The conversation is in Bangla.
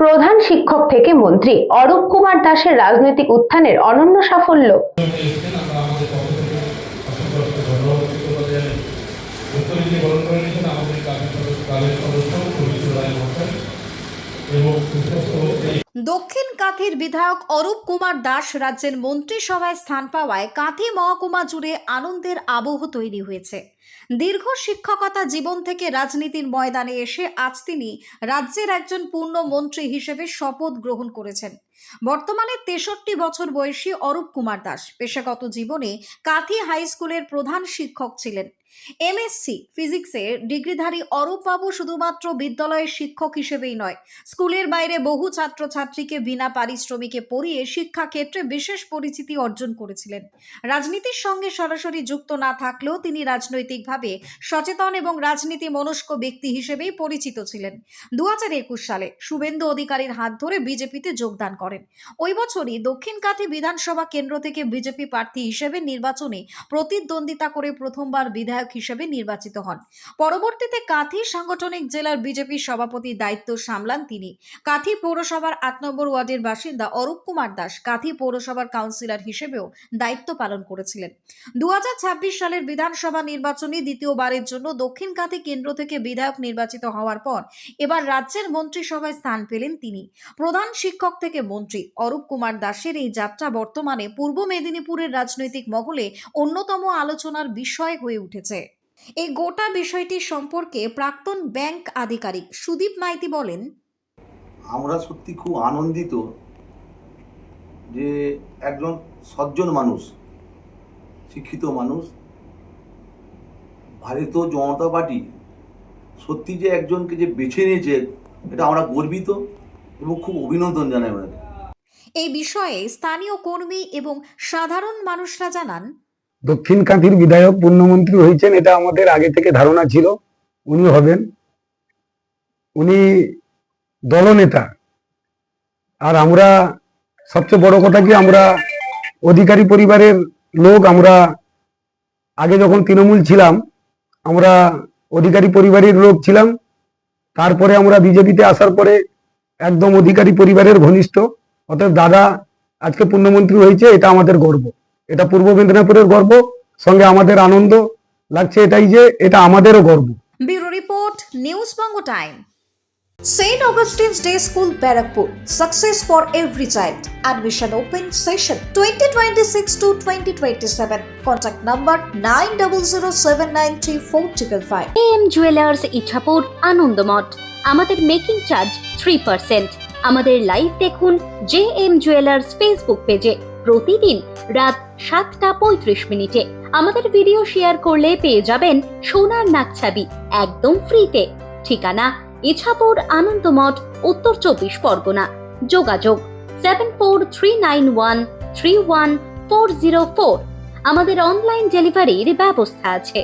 প্রধান শিক্ষক থেকে মন্ত্রী অরূপ কুমার দাসের রাজনৈতিক উত্থানের অনন্য সাফল্য। দক্ষিণ কাঁথির বিধায়ক অরূপ কুমার দাস রাজ্যের মন্ত্রিসভায় স্থান পাওয়ায় কাঁথি মহকুমা জুড়ে আনন্দের আবহ তৈরি হয়েছে। দীর্ঘ শিক্ষকতা জীবন থেকে রাজনীতির ময়দানে এসে আজ তিনি রাজ্যের একজন পূর্ণ মন্ত্রী হিসেবে শপথ গ্রহণ করেছেন। বর্তমানে 63 বছর বয়সী অরূপ কুমার দাস পেশাগত জীবনে কাঁথি হাই স্কুলের প্রধান শিক্ষক ছিলেন। এমএসসি ফিজিক্সের ডিগ্রিধারী অরূপ বাবু শুধুমাত্র বিদ্যালয়ের শিক্ষক হিসেবেই নয়, স্কুলের বাইরে বহু ছাত্রছাত্রীকে বিনা পারিশ্রমিকে পড়িয়ে শিক্ষাক্ষেত্রে বিশেষ পরিচিতি অর্জন করেছিলেন। রাজনীতির সঙ্গে সরাসরি যুক্ত না থাকলেও তিনি রাজনৈতিকভাবে সচেতন এবং রাজনীতি মনস্ক ব্যক্তি হিসেবেই পরিচিত ছিলেন। 2021 সালে শুভেন্দু অধিকারীর হাত ধরে বিজেপিতে যোগদান করেন। ওই বছরই দক্ষিণ কাঁথি বিধানসভা কেন্দ্র থেকে বিজেপি প্রার্থী হিসেবে নির্বাচনে প্রতিদ্বন্দ্বিতা করে প্রথমবার বিধায়ক হিসেবে নির্বাচিত হন। পরবর্তীতে কাঁথি সাংগঠনিক জেলার বিজেপি সভাপতির দায়িত্ব সামলান তিনি। কাঁথি পৌরসভার 8 নম্বর ওয়ার্ডের বাসিন্দা অরূপ কুমার দাস কাঁথি পৌরসভার কাউন্সিলর হিসেবেও দায়িত্ব পালন করেছিলেন। 2026 সালের বিধানসভা নির্বাচনে দ্বিতীয়বারের জন্য দক্ষিণ কাঁথি কেন্দ্র থেকে বিধায়ক নির্বাচিত হওয়ার পর এবার রাজ্যের মন্ত্রিসভায় স্থান পেলেন তিনি। প্রধান শিক্ষক থেকে মন্ত্রী অরূপ কুমার দাসের এই যাত্রা বর্তমানে পূর্ব মেদিনীপুরের রাজনৈতিক মহলে অন্যতম আলোচনার বিষয় হয়ে উঠেছে। এই গোটা বিষয়টি সম্পর্কে প্রাক্তন ব্যাংক আধিকারিক সুদীপ মাইতি বলেন, আমরা সত্যি খুব আনন্দিত যে একজন সজ্জন মানুষ, শিক্ষিত মানুষ, ভারতীয় জনতা পার্টি সত্যি যে একজনকে যে বেছে নিয়েছে এটা আমরা গর্বিত এবং খুব অভিনন্দন জানাই ওনাকে। এই বিষয়ে স্থানীয় কর্মী এবং সাধারণ মানুষরা জানান, দক্ষিণ কাঁথির বিধায়ক পূর্ণমন্ত্রী হয়েছেন এটা আমাদের আগে থেকে ধারণা ছিল উনি হবেন। উনি দলনেতা, আর আমরা সবচেয়ে বড় কথা কি আমরা অধিকারী পরিবারের লোক। আমরা আগে যখন তৃণমূল ছিলাম আমরা অধিকারী পরিবারের লোক ছিলাম, তারপরে আমরা বিজেপিতে আসার পরে একদম অধিকারী পরিবারের ঘনিষ্ঠ। অতএব দাদা আজকে পূর্ণমন্ত্রী হয়েছে এটা আমাদের গর্ব, এটা পূর্ব মেদিনীপুরের গর্ব, সঙ্গে আমাদের আনন্দ লাগছে এটাই যে এটা আমাদেরও গর্ব। Bureau report, news Banga time. St. Augustine's Day School, Barakpur. Success for every child. Admission open session 2026 to 2027. Contact number 9007934555. AM Jewelers Ichhapur Anandamath. আমাদের মেকিং চার্জ 3%। আমাদের লাইভ দেখুন JM Jewelers ফেসবুক পেজে প্রতিদিন রাত 7:35 আমাদের ভিডিও শেয়ার করলে পেয়ে যাবেন সোনার নাকছাবি একদম ফ্রিতে। ঠিকানা ইছাপুর আনন্দমঠ, উত্তর 24 পরগনা। যোগাযোগ 7439131404। আমাদের অনলাইন ডেলিভারির ব্যবস্থা আছে।